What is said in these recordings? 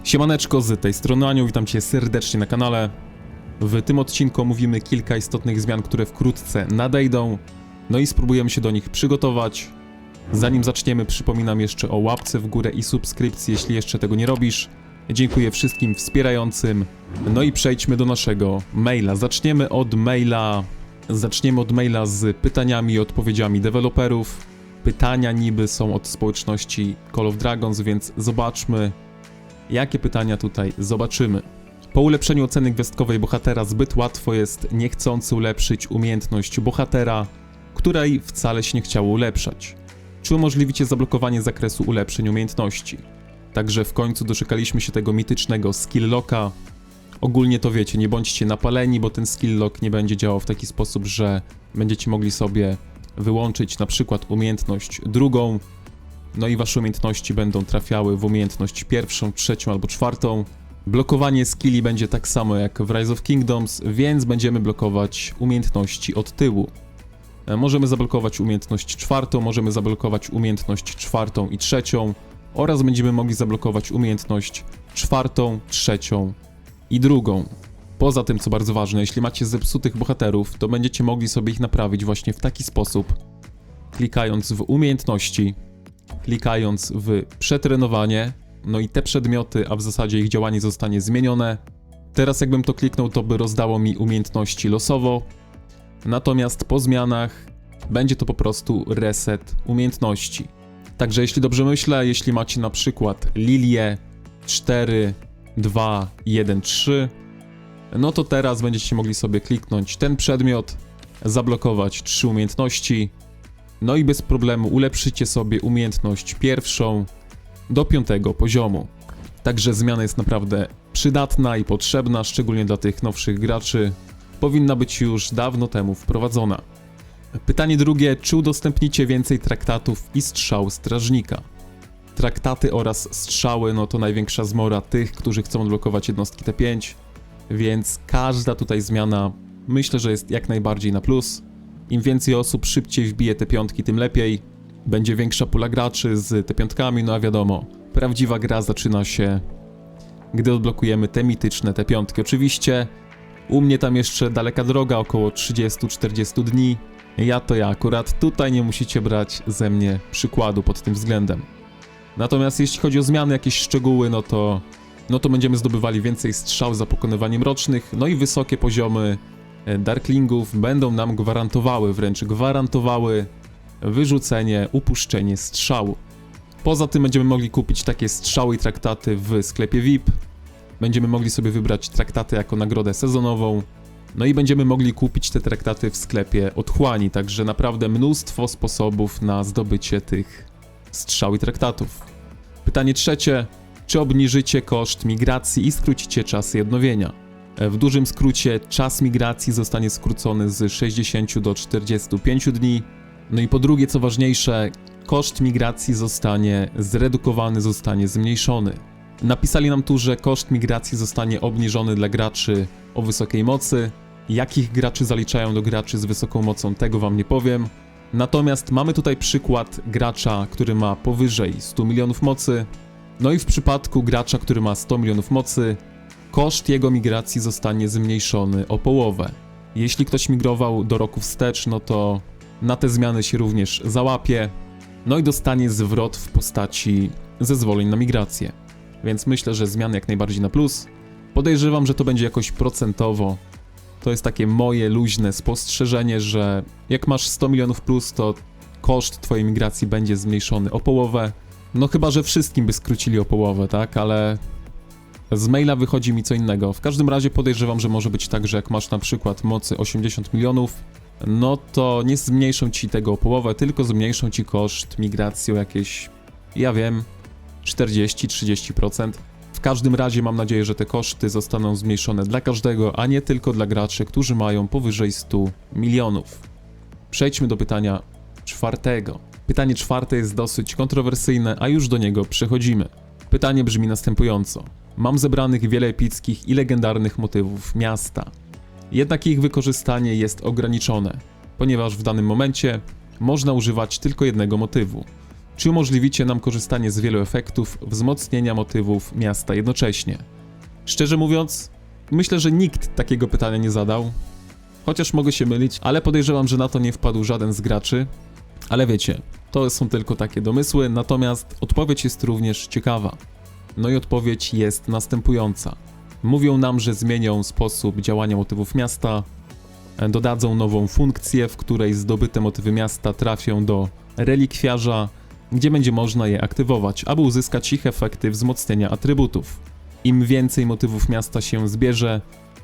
Siemaneczko, z tej strony Anioł, witam Cię serdecznie na kanale. W tym odcinku omówimy kilka istotnych zmian, które wkrótce nadejdą, no i spróbujemy się do nich przygotować. Zanim zaczniemy, przypominam jeszcze o łapce w górę i subskrypcji, jeśli jeszcze tego nie robisz. Dziękuję wszystkim wspierającym. No i przejdźmy do naszego maila. Zaczniemy od maila z pytaniami i odpowiedziami deweloperów. Pytania niby są od społeczności Call of Dragons, więc zobaczmy, jakie pytania tutaj zobaczymy. Po ulepszeniu oceny gwiazdkowej bohatera zbyt łatwo jest niechcący ulepszyć umiejętność bohatera, której wcale się nie chciało ulepszać. Czy umożliwicie zablokowanie zakresu ulepszeń umiejętności? Także w końcu doczekaliśmy się tego mitycznego skill locka. Ogólnie to wiecie, nie bądźcie napaleni, bo ten skill lock nie będzie działał w taki sposób, że będziecie mogli sobie wyłączyć na przykład umiejętność drugą, no i wasze umiejętności będą trafiały w umiejętność pierwszą, trzecią albo czwartą. Blokowanie skilli będzie tak samo jak w Rise of Kingdoms, więc będziemy blokować umiejętności od tyłu. Możemy zablokować umiejętność czwartą, możemy zablokować umiejętność czwartą i trzecią oraz będziemy mogli zablokować umiejętność czwartą, trzecią i drugą. Poza tym, co bardzo ważne, jeśli macie zepsutych bohaterów, to będziecie mogli sobie ich naprawić właśnie w taki sposób, klikając w umiejętności, klikając w przetrenowanie, no i te przedmioty, a w zasadzie ich działanie zostanie zmienione. Teraz jakbym to kliknął, to by rozdało mi umiejętności losowo, natomiast po zmianach będzie to po prostu reset umiejętności. Także jeśli dobrze myślę, jeśli macie na przykład Lilię 4, 2, 1, 3, no to teraz będziecie mogli sobie kliknąć ten przedmiot, zablokować 3 umiejętności, no i bez problemu ulepszycie sobie umiejętność pierwszą do 5. poziomu. Także zmiana jest naprawdę przydatna i potrzebna, szczególnie dla tych nowszych graczy. Powinna być już dawno temu wprowadzona. Pytanie drugie, czy udostępnicie więcej traktatów i strzał strażnika? Traktaty oraz strzały, no to największa zmora tych, którzy chcą odblokować jednostki T5, więc każda tutaj zmiana myślę, że jest jak najbardziej na plus. Im więcej osób szybciej wbije te piątki, tym lepiej. Będzie większa pula graczy z te piątkami, no a wiadomo, prawdziwa gra zaczyna się, gdy odblokujemy te mityczne te piątki. Oczywiście u mnie tam jeszcze daleka droga, około 30-40 dni. Ja akurat tutaj nie musicie brać ze mnie przykładu pod tym względem. Natomiast jeśli chodzi o zmiany, jakieś szczegóły, no to będziemy zdobywali więcej strzał za pokonywanie mrocznych, no i wysokie poziomy Darklingów będą nam wręcz gwarantowały wyrzucenie, upuszczenie strzału. Poza tym będziemy mogli kupić takie strzały i traktaty w sklepie VIP. Będziemy mogli sobie wybrać traktaty jako nagrodę sezonową. No i będziemy mogli kupić te traktaty w sklepie otchłani, także naprawdę mnóstwo sposobów na zdobycie tych strzał i traktatów. Pytanie trzecie, czy obniżycie koszt migracji i skrócicie czasy odnowienia? W dużym skrócie czas migracji zostanie skrócony z 60 do 45 dni. No i po drugie, co ważniejsze, koszt migracji zostanie zredukowany, zostanie zmniejszony. Napisali nam tu, że koszt migracji zostanie obniżony dla graczy o wysokiej mocy. Jakich graczy zaliczają do graczy z wysoką mocą, tego wam nie powiem. Natomiast mamy tutaj przykład gracza, który ma powyżej 100 milionów mocy. No i w przypadku gracza, który ma 100 milionów mocy, koszt jego migracji zostanie zmniejszony o połowę. Jeśli ktoś migrował do roku wstecz, no to na te zmiany się również załapie, no i dostanie zwrot w postaci zezwoleń na migrację. Więc myślę, że zmiany jak najbardziej na plus. Podejrzewam, że to będzie jakoś procentowo. To jest takie moje luźne spostrzeżenie, że jak masz 100 milionów plus, to koszt twojej migracji będzie zmniejszony o połowę. No chyba, że wszystkim by skrócili o połowę, tak? Ale z maila wychodzi mi co innego. W każdym razie podejrzewam, że może być tak, że jak masz na przykład mocy 80 milionów, no to nie zmniejszą ci tego o połowę, tylko zmniejszą ci koszt migracji o jakieś, ja wiem, 40-30%. W każdym razie mam nadzieję, że te koszty zostaną zmniejszone dla każdego, a nie tylko dla graczy, którzy mają powyżej 100 milionów. Przejdźmy do pytania czwartego. Pytanie czwarte jest dosyć kontrowersyjne, a już do niego przechodzimy. Pytanie brzmi następująco. Mam zebranych wiele epickich i legendarnych motywów miasta. Jednak ich wykorzystanie jest ograniczone, ponieważ w danym momencie można używać tylko jednego motywu. Czy umożliwicie nam korzystanie z wielu efektów wzmocnienia motywów miasta jednocześnie? Szczerze mówiąc, myślę, że nikt takiego pytania nie zadał. Chociaż mogę się mylić, ale podejrzewam, że na to nie wpadł żaden z graczy. Ale wiecie, to są tylko takie domysły, natomiast odpowiedź jest również ciekawa. No i odpowiedź jest następująca. Mówią nam, że zmienią sposób działania motywów miasta, dodadzą nową funkcję, w której zdobyte motywy miasta trafią do relikwiarza, gdzie będzie można je aktywować, aby uzyskać ich efekty wzmocnienia atrybutów. Im więcej motywów miasta się zbierze,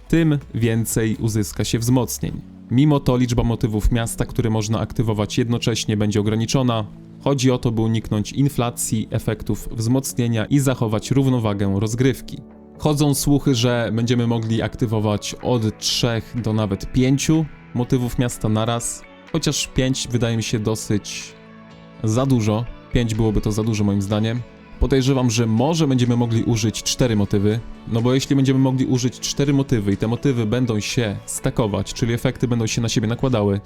tym więcej uzyska się wzmocnień. Mimo to liczba motywów miasta, które można aktywować jednocześnie, będzie ograniczona. Chodzi o to, by uniknąć inflacji, efektów wzmocnienia i zachować równowagę rozgrywki. Chodzą słuchy, że będziemy mogli aktywować od 3 do nawet 5 motywów miasta naraz, chociaż 5 wydaje mi się dosyć za dużo. 5 byłoby to za dużo moim zdaniem. Podejrzewam, że może będziemy mogli użyć 4 motywy, no bo jeśli będziemy mogli użyć 4 motywy i te motywy będą się stakować, czyli efekty będą się na siebie nakładały,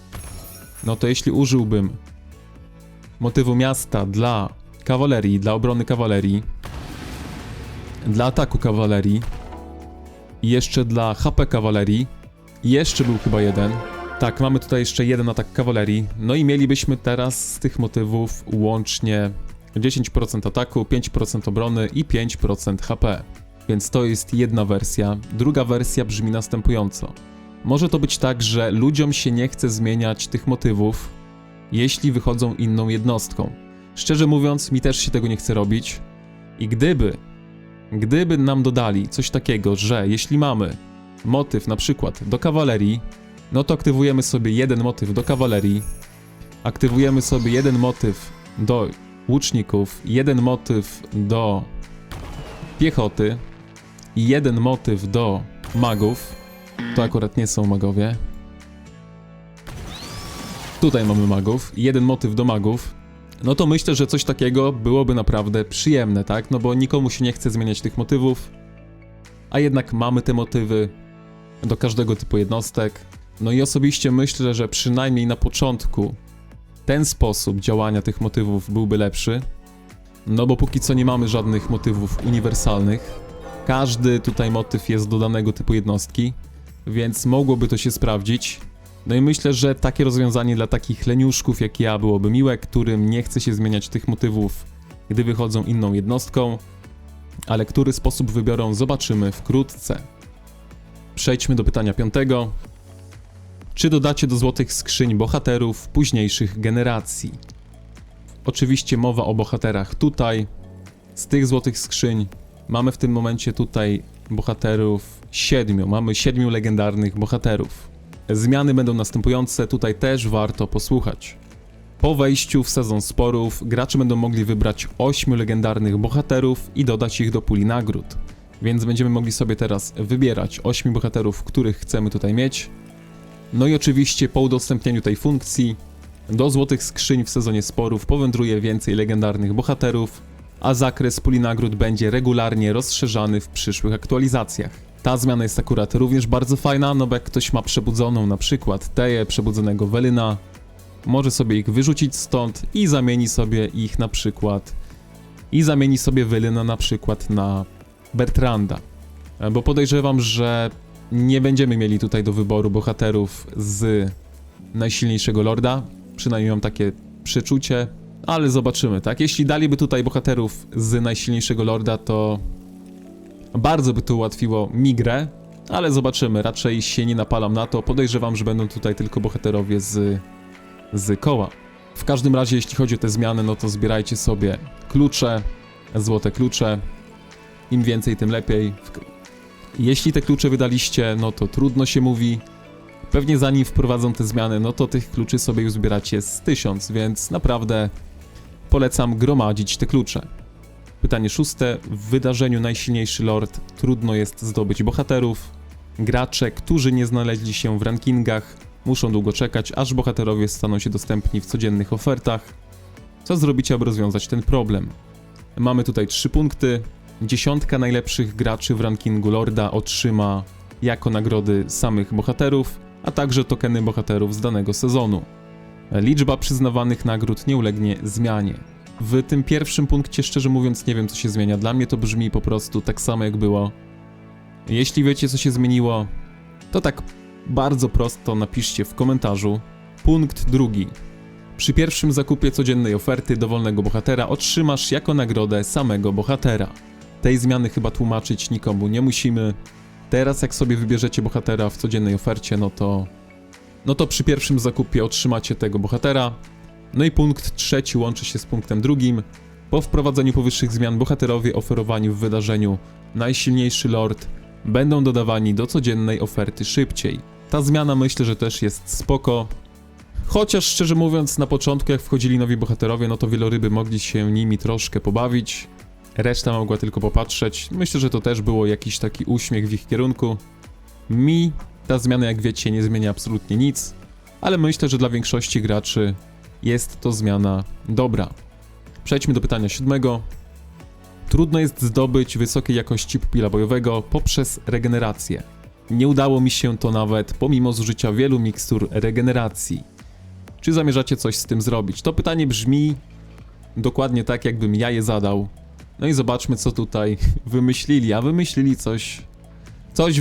no to jeśli użyłbym motywu miasta dla kawalerii, dla obrony kawalerii, dla ataku kawalerii i jeszcze dla HP kawalerii, i jeszcze był chyba jeden. Tak, mamy tutaj jeszcze jeden atak kawalerii, no i mielibyśmy teraz z tych motywów łącznie 10% ataku, 5% obrony i 5% HP. Więc to jest jedna wersja. Druga wersja brzmi następująco. Może to być tak, że ludziom się nie chce zmieniać tych motywów, jeśli wychodzą inną jednostką. Szczerze mówiąc, mi też się tego nie chce robić. I gdyby nam dodali coś takiego, że jeśli mamy motyw na przykład do kawalerii, no to aktywujemy sobie jeden motyw do kawalerii, aktywujemy sobie jeden motyw do łuczników, jeden motyw do piechoty i jeden motyw do magów. To akurat nie są magowie. Tutaj mamy magów i jeden motyw do magów. No to myślę, że coś takiego byłoby naprawdę przyjemne, tak? No bo nikomu się nie chce zmieniać tych motywów, a jednak mamy te motywy do każdego typu jednostek. No i osobiście myślę, że przynajmniej na początku ten sposób działania tych motywów byłby lepszy, no bo póki co nie mamy żadnych motywów uniwersalnych. Każdy tutaj motyw jest do danego typu jednostki, więc mogłoby to się sprawdzić. No i myślę, że takie rozwiązanie dla takich leniuszków jak ja byłoby miłe, którym nie chce się zmieniać tych motywów, gdy wychodzą inną jednostką, ale który sposób wybiorą, zobaczymy wkrótce. Przejdźmy do pytania 5. Czy dodacie do złotych skrzyń bohaterów późniejszych generacji? Oczywiście mowa o bohaterach tutaj. Z tych złotych skrzyń mamy w tym momencie tutaj bohaterów 7. Mamy 7 legendarnych bohaterów. Zmiany będą następujące, tutaj też warto posłuchać. Po wejściu w sezon sporów gracze będą mogli wybrać 8 legendarnych bohaterów i dodać ich do puli nagród. Więc będziemy mogli sobie teraz wybierać 8 bohaterów, których chcemy tutaj mieć. No i oczywiście po udostępnieniu tej funkcji do złotych skrzyń w sezonie sporów powędruje więcej legendarnych bohaterów, a zakres puli nagród będzie regularnie rozszerzany w przyszłych aktualizacjach. Ta zmiana jest akurat również bardzo fajna, no bo jak ktoś ma przebudzoną na przykład Teję, przebudzonego Welyna, może sobie ich wyrzucić stąd i zamieni sobie ich na przykład Welyna na przykład na Bertranda. Bo podejrzewam, że nie będziemy mieli tutaj do wyboru bohaterów z najsilniejszego lorda, przynajmniej mam takie przeczucie, ale zobaczymy, tak? Jeśli daliby tutaj bohaterów z najsilniejszego lorda, to bardzo by to ułatwiło mi grę, ale zobaczymy, raczej się nie napalam na to, podejrzewam, że będą tutaj tylko bohaterowie z koła. W każdym razie, jeśli chodzi o te zmiany, no to zbierajcie sobie klucze, złote klucze, im więcej, tym lepiej. Jeśli te klucze wydaliście, no to trudno się mówi. Pewnie zanim wprowadzą te zmiany, no to tych kluczy sobie już zbieracie z 1000, więc naprawdę polecam gromadzić te klucze. Pytanie 6. W wydarzeniu Najsilniejszy Lord trudno jest zdobyć bohaterów. Gracze, którzy nie znaleźli się w rankingach, muszą długo czekać, aż bohaterowie staną się dostępni w codziennych ofertach. Co zrobicie, aby rozwiązać ten problem? Mamy tutaj 3 punkty. 10 najlepszych graczy w rankingu Lorda otrzyma jako nagrody samych bohaterów, a także tokeny bohaterów z danego sezonu. Liczba przyznawanych nagród nie ulegnie zmianie. W tym pierwszym punkcie, szczerze mówiąc, nie wiem, co się zmienia. Dla mnie to brzmi po prostu tak samo, jak było. Jeśli wiecie, co się zmieniło, to tak bardzo prosto napiszcie w komentarzu. Punkt drugi. Przy pierwszym zakupie codziennej oferty dowolnego bohatera otrzymasz jako nagrodę samego bohatera. Tej zmiany chyba tłumaczyć nikomu nie musimy. Teraz jak sobie wybierzecie bohatera w codziennej ofercie, no to przy pierwszym zakupie otrzymacie tego bohatera. No i punkt trzeci łączy się z punktem drugim. Po wprowadzeniu powyższych zmian bohaterowie oferowani w wydarzeniu Najsilniejszy Lord będą dodawani do codziennej oferty szybciej. Ta zmiana myślę, że też jest spoko. Chociaż szczerze mówiąc, na początku jak wchodzili nowi bohaterowie, no to wieloryby mogli się nimi troszkę pobawić. Reszta mogła tylko popatrzeć. Myślę, że to też było jakiś taki uśmiech w ich kierunku. Mi ta zmiana, jak wiecie, nie zmienia absolutnie nic, ale myślę, że dla większości graczy jest to zmiana dobra. Przejdźmy do pytania 7. Trudno jest zdobyć wysokiej jakości pupila bojowego poprzez regenerację. Nie udało mi się to nawet pomimo zużycia wielu mikstur regeneracji. Czy zamierzacie coś z tym zrobić? To pytanie brzmi dokładnie tak, jakbym ja je zadał. No i zobaczmy, co tutaj wymyślili. A wymyślili coś. Coś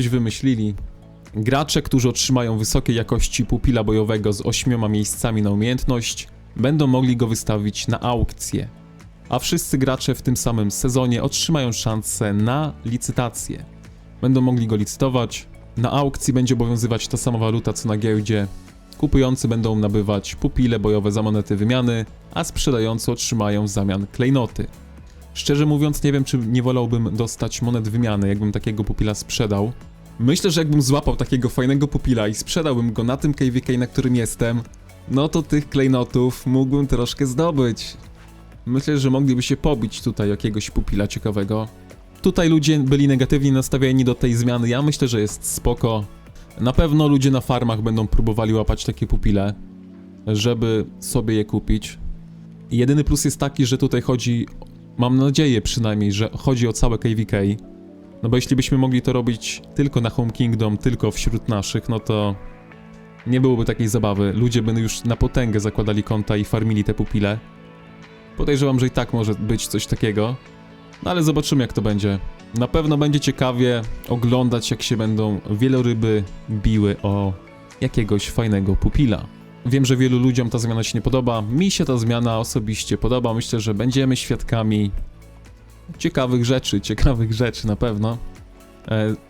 wymyślili. Gracze, którzy otrzymają wysokiej jakości pupila bojowego z 8 miejscami na umiejętność, będą mogli go wystawić na aukcję. A wszyscy gracze w tym samym sezonie otrzymają szansę na licytację. Będą mogli go licytować. Na aukcji będzie obowiązywać ta sama waluta co na giełdzie. Kupujący będą nabywać pupile bojowe za monety wymiany, a sprzedający otrzymają w zamian klejnoty. Szczerze mówiąc, nie wiem, czy nie wolałbym dostać monet wymiany, jakbym takiego pupila sprzedał. Myślę, że jakbym złapał takiego fajnego pupila i sprzedałbym go na tym KVK, na którym jestem, no to tych klejnotów mógłbym troszkę zdobyć. Myślę, że mogliby się pobić tutaj jakiegoś pupila ciekawego. Tutaj ludzie byli negatywnie nastawieni do tej zmiany, ja myślę, że jest spoko. Na pewno ludzie na farmach będą próbowali łapać takie pupile, żeby sobie je kupić. Jedyny plus jest taki, że tutaj chodzi, mam nadzieję przynajmniej, że chodzi o całe KVK. No bo jeśli byśmy mogli to robić tylko na Home Kingdom, tylko wśród naszych, no to nie byłoby takiej zabawy. Ludzie by już na potęgę zakładali konta i farmili te pupile. Podejrzewam, że i tak może być coś takiego. No ale zobaczymy, jak to będzie. Na pewno będzie ciekawie oglądać, jak się będą wieloryby biły o jakiegoś fajnego pupila. Wiem, że wielu ludziom ta zmiana się nie podoba. Mi się ta zmiana osobiście podoba. Myślę, że będziemy świadkami ciekawych rzeczy na pewno.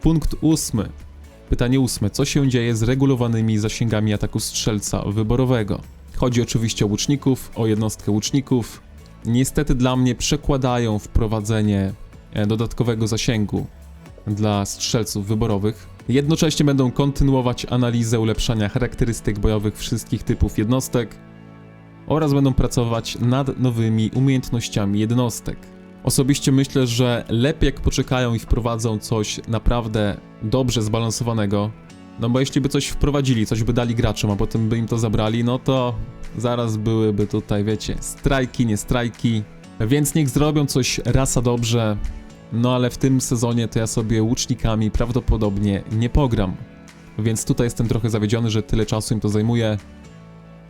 Punkt 8. Pytanie 8. Co się dzieje z regulowanymi zasięgami ataku strzelca wyborowego? Chodzi oczywiście o łuczników, o jednostkę łuczników. Niestety dla mnie przekładają wprowadzenie dodatkowego zasięgu dla strzelców wyborowych. Jednocześnie będą kontynuować analizę ulepszania charakterystyk bojowych wszystkich typów jednostek oraz będą pracować nad nowymi umiejętnościami jednostek. Osobiście myślę, że lepiej jak poczekają i wprowadzą coś naprawdę dobrze zbalansowanego, no bo jeśli by coś wprowadzili, coś by dali graczom, a potem by im to zabrali, no to zaraz byłyby tutaj, wiecie, strajki, nie strajki, więc niech zrobią coś rasa dobrze, no ale w tym sezonie to ja sobie łucznikami prawdopodobnie nie pogram, więc tutaj jestem trochę zawiedziony, że tyle czasu im to zajmuje,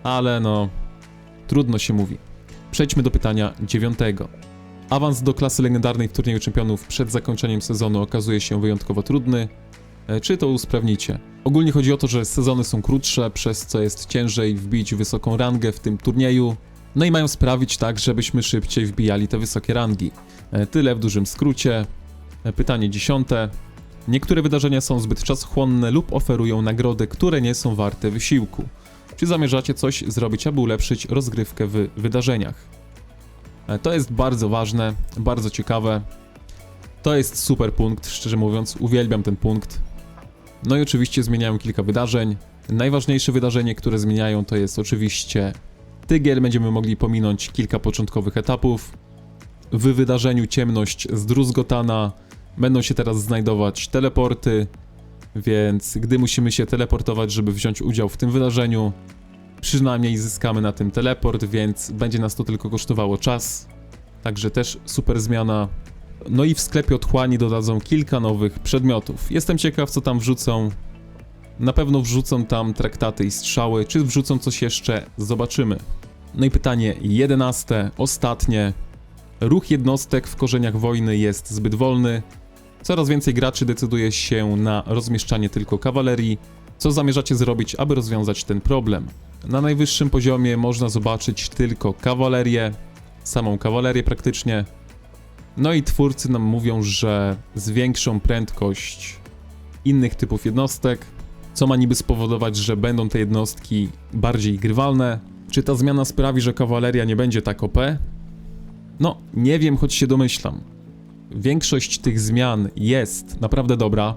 ale no, trudno się mówi. Przejdźmy do pytania 9. Awans do klasy legendarnej w turnieju czempionów przed zakończeniem sezonu okazuje się wyjątkowo trudny. Czy to usprawnicie? Ogólnie chodzi o to, że sezony są krótsze, przez co jest ciężej wbić wysoką rangę w tym turnieju. No i mają sprawić tak, żebyśmy szybciej wbijali te wysokie rangi. Tyle w dużym skrócie. Pytanie 10. Niektóre wydarzenia są zbyt czasochłonne lub oferują nagrody, które nie są warte wysiłku. Czy zamierzacie coś zrobić, aby ulepszyć rozgrywkę w wydarzeniach? To jest bardzo ważne, bardzo ciekawe. To jest super punkt, szczerze mówiąc, uwielbiam ten punkt. No i oczywiście zmieniają kilka wydarzeń. Najważniejsze wydarzenie, które zmieniają, to jest oczywiście Tygiel. Będziemy mogli pominąć kilka początkowych etapów. W wydarzeniu Ciemność Zdruzgotana będą się teraz znajdować teleporty, więc gdy musimy się teleportować, żeby wziąć udział w tym wydarzeniu, przynajmniej zyskamy na tym teleport, więc będzie nas to tylko kosztowało czas. Także też super zmiana. No i w sklepie otchłani dodadzą kilka nowych przedmiotów. Jestem ciekaw, co tam wrzucą. Na pewno wrzucą tam traktaty i strzały. Czy wrzucą coś jeszcze? Zobaczymy. No i pytanie 11, ostatnie. Ruch jednostek w korzeniach wojny jest zbyt wolny. Coraz więcej graczy decyduje się na rozmieszczanie tylko kawalerii. Co zamierzacie zrobić, aby rozwiązać ten problem? Na najwyższym poziomie można zobaczyć tylko kawalerię, samą kawalerię praktycznie. No i twórcy nam mówią, że zwiększą prędkość innych typów jednostek, co ma niby spowodować, że będą te jednostki bardziej grywalne. Czy ta zmiana sprawi, że kawaleria nie będzie tak OP? No, nie wiem, choć się domyślam. Większość tych zmian jest naprawdę dobra.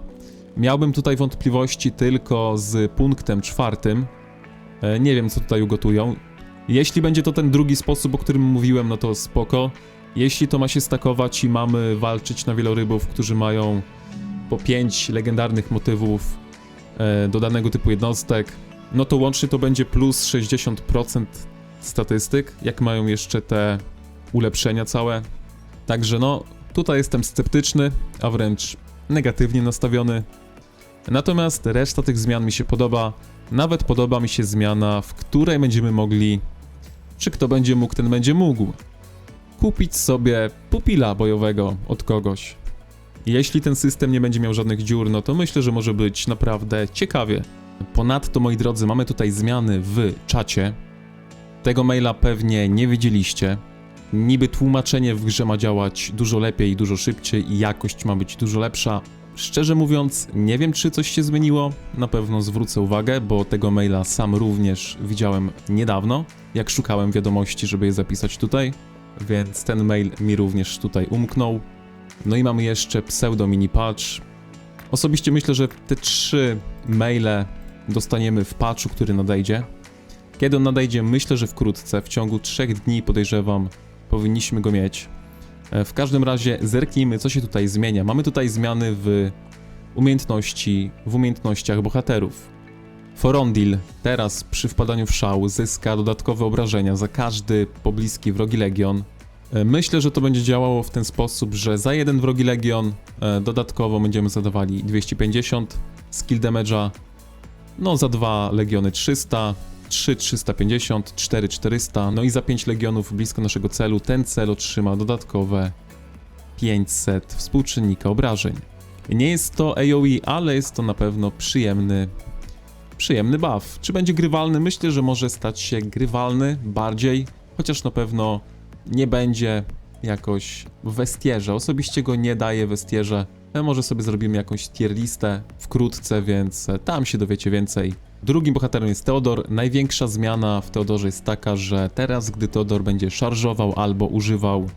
Miałbym tutaj wątpliwości tylko z punktem 4. Nie wiem, co tutaj ugotują. Jeśli będzie to ten drugi sposób, o którym mówiłem, no to spoko. Jeśli to ma się stakować i mamy walczyć na wielorybów, którzy mają po 5 legendarnych motywów do danego typu jednostek, no to łącznie to będzie plus 60% statystyk, jak mają jeszcze te ulepszenia całe. Także no, tutaj jestem sceptyczny, a wręcz negatywnie nastawiony. Natomiast reszta tych zmian mi się podoba. Nawet podoba mi się zmiana, w której będziemy mogli, czy kto będzie mógł, ten będzie mógł, kupić sobie pupila bojowego od kogoś. Jeśli ten system nie będzie miał żadnych dziur, no to myślę, że może być naprawdę ciekawie. Ponadto, moi drodzy, mamy tutaj zmiany w czacie. Tego maila pewnie nie widzieliście. Niby tłumaczenie w grze ma działać dużo lepiej, dużo szybciej i jakość ma być dużo lepsza. Szczerze mówiąc, nie wiem, czy coś się zmieniło. Na pewno zwrócę uwagę, bo tego maila sam również widziałem niedawno, jak szukałem wiadomości, żeby je zapisać tutaj. Więc ten mail mi również tutaj umknął. No i mamy jeszcze pseudo mini patch. Osobiście myślę, że te 3 maile dostaniemy w patchu, który nadejdzie. Kiedy on nadejdzie? Myślę, że wkrótce, w ciągu 3 dni podejrzewam, powinniśmy go mieć. W każdym razie zerknijmy, co się tutaj zmienia. Mamy tutaj zmiany w umiejętnościach bohaterów. Forondil teraz przy wpadaniu w szał zyska dodatkowe obrażenia za każdy pobliski wrogi legion. Myślę, że to będzie działało w ten sposób, że za jeden wrogi legion dodatkowo będziemy zadawali 250 skill damage'a, no za 2 legiony 300, 3 350, 4 400, no i za 5 legionów blisko naszego celu ten cel otrzyma dodatkowe 500 współczynnika obrażeń. Nie jest to AoE, ale jest to na pewno przyjemny buff. Czy będzie grywalny? Myślę, że może stać się grywalny bardziej, chociaż na pewno nie będzie jakoś w westierze. Osobiście go nie daję w westierze. Może sobie zrobimy jakąś tier listę wkrótce, więc tam się dowiecie więcej. Drugim bohaterem jest Teodor. Największa zmiana w Teodorze jest taka, że teraz, gdy Teodor będzie szarżował albo używał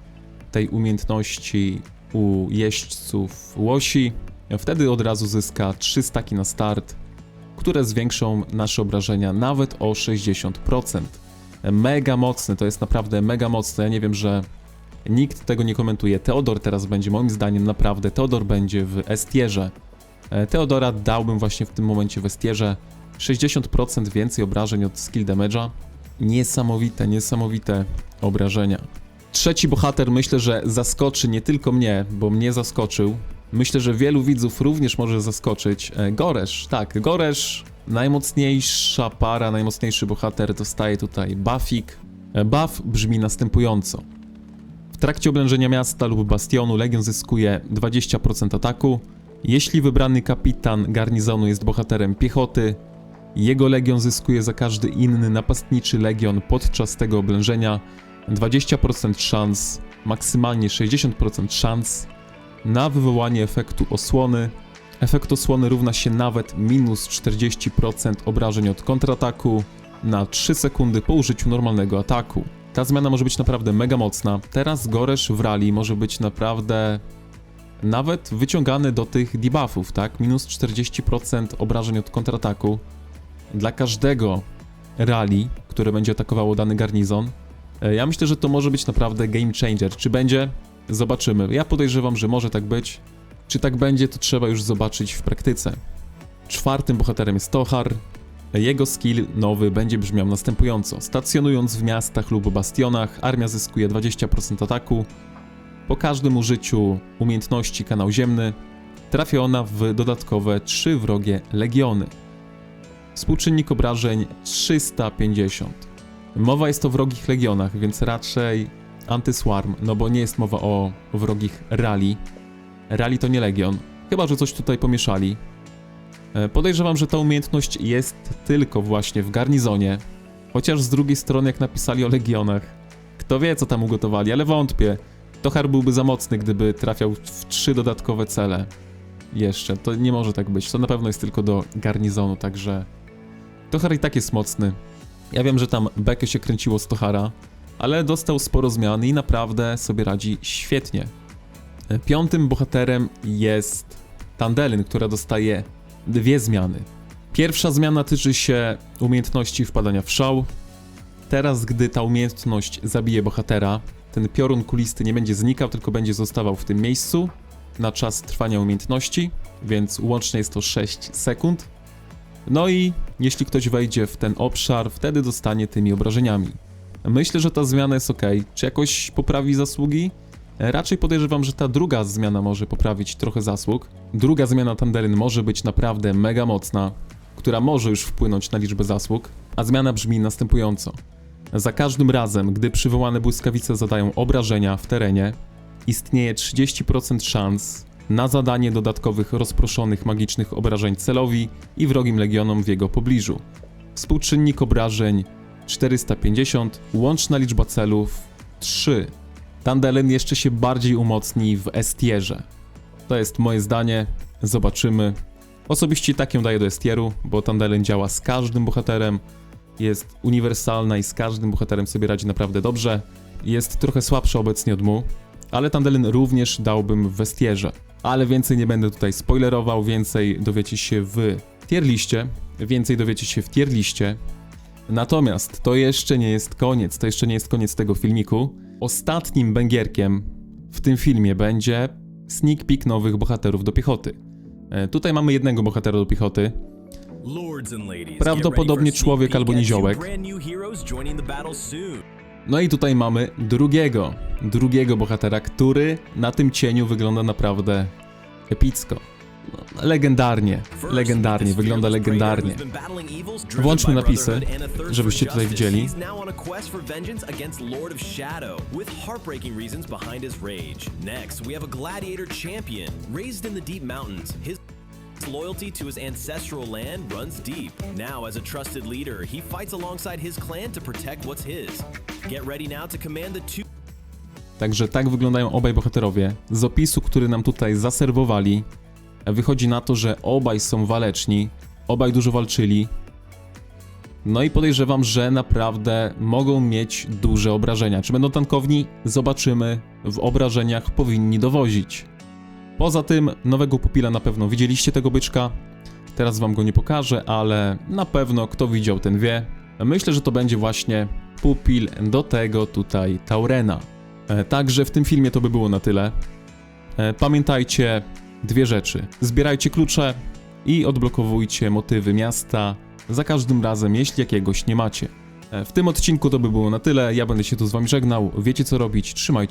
tej umiejętności u jeźdźców łosi, wtedy od razu zyska 3 staki na start, które zwiększą nasze obrażenia nawet o 60%. Mega mocne, to jest naprawdę mega mocne. Ja nie wiem, że nikt tego nie komentuje. Teodor teraz będzie, moim zdaniem, naprawdę Teodor będzie w S-tierze. Teodora dałbym właśnie w tym momencie w S-tierze. 60% więcej obrażeń od skill damage'a. Niesamowite obrażenia. Trzeci bohater myślę, że zaskoczy nie tylko mnie, bo mnie zaskoczył. Myślę, że wielu widzów również może zaskoczyć. Goresz, tak, Goresz, najmocniejsza para, najmocniejszy bohater dostaje tutaj buffik. Buff brzmi następująco. W trakcie oblężenia miasta lub bastionu legion zyskuje 20% ataku. Jeśli wybrany kapitan garnizonu jest bohaterem piechoty, jego legion zyskuje za każdy inny napastniczy legion podczas tego oblężenia 20% szans, maksymalnie 60% szans na wywołanie efektu osłony. Efekt osłony równa się nawet minus 40% obrażeń od kontrataku na 3 sekundy po użyciu normalnego ataku. Ta zmiana może być naprawdę mega mocna. Teraz Goresz w rally może być naprawdę nawet wyciągany do tych debuffów, tak? Minus 40% obrażeń od kontrataku dla każdego rally, które będzie atakowało dany garnizon. Ja myślę, że to może być naprawdę game changer. Czy będzie? Zobaczymy. Ja podejrzewam, że może tak być. Czy tak będzie, to trzeba już zobaczyć w praktyce. Czwartym bohaterem jest Tohar. Jego skill nowy będzie brzmiał następująco. Stacjonując w miastach lub bastionach, armia zyskuje 20% ataku. Po każdym użyciu umiejętności kanał ziemny trafia ona w dodatkowe 3 wrogie legiony. Współczynnik obrażeń 350. Mowa jest o wrogich legionach, więc raczej Anti-Swarm, no bo nie jest mowa o wrogich rali. Rali to nie legion, chyba że coś tutaj pomieszali. Podejrzewam, że ta umiejętność jest tylko właśnie w garnizonie, chociaż z drugiej strony jak napisali o legionach, kto wie co tam ugotowali, ale wątpię. Tochar byłby za mocny, gdyby trafiał w 3 dodatkowe cele. Jeszcze, to nie może tak być, to na pewno jest tylko do garnizonu, także... Tochar i tak jest mocny. Ja wiem, że tam bekę się kręciło z Tochara, ale dostał sporo zmian i naprawdę sobie radzi świetnie. 5. bohaterem jest Tandelyn, która dostaje 2 zmiany. Pierwsza zmiana tyczy się umiejętności wpadania w szał. Teraz, gdy ta umiejętność zabije bohatera, ten piorun kulisty nie będzie znikał, tylko będzie zostawał w tym miejscu na czas trwania umiejętności, więc łącznie jest to 6 sekund. No i jeśli ktoś wejdzie w ten obszar, wtedy dostanie tymi obrażeniami. Myślę, że ta zmiana jest ok. Czy jakoś poprawi zasługi? Raczej podejrzewam, że ta druga zmiana może poprawić trochę zasług. Druga zmiana Tandelyn może być naprawdę mega mocna, która może już wpłynąć na liczbę zasług, a zmiana brzmi następująco. Za każdym razem, gdy przywołane błyskawice zadają obrażenia w terenie, istnieje 30% szans na zadanie dodatkowych rozproszonych magicznych obrażeń celowi i wrogim legionom w jego pobliżu. Współczynnik obrażeń 450, łączna liczba celów 3. Tandelyn jeszcze się bardziej umocni w S-tierze. To jest moje zdanie, zobaczymy. Osobiście tak ją daję do S-tieru, bo Tandelyn działa z każdym bohaterem, jest uniwersalna i z każdym bohaterem sobie radzi naprawdę dobrze. Jest trochę słabsza obecnie od Mu, ale Tandelyn również dałbym w S-tierze. Ale więcej nie będę tutaj spoilerował, więcej dowiecie się w tier liście, Natomiast to jeszcze nie jest koniec, tego filmiku. Ostatnim bęgierkiem w tym filmie będzie sneak peek nowych bohaterów do piechoty. Tutaj mamy jednego bohatera do piechoty. Prawdopodobnie człowiek albo niziołek. No i tutaj mamy drugiego bohatera, który na tym cieniu wygląda naprawdę epicko. No, legendarnie, wygląda legendarnie. Włączmy napisy, żebyście tutaj widzieli. Loyalty to his ancestral land runs deep. Now, as a trusted leader, he fights alongside his clan to protect what's his. Get ready now to command the two. Także tak wyglądają obaj bohaterowie. Z opisu, który nam tutaj zaserwowali, wychodzi na to, że obaj są waleczni, obaj dużo walczyli. No i podejrzewam, że naprawdę mogą mieć duże obrażenia. Czy będą tankowni? Zobaczymy. W obrażeniach powinni dowozić. Poza tym nowego pupila na pewno widzieliście tego byczka. Teraz wam go nie pokażę, ale na pewno kto widział, ten wie. Myślę, że to będzie właśnie pupil do tego tutaj Taurena. Także w tym filmie to by było na tyle. Pamiętajcie 2 rzeczy. Zbierajcie klucze i odblokowujcie motywy miasta za każdym razem, jeśli jakiegoś nie macie. W tym odcinku to by było na tyle. Ja będę się tu z wami żegnał. Wiecie co robić. Trzymajcie się.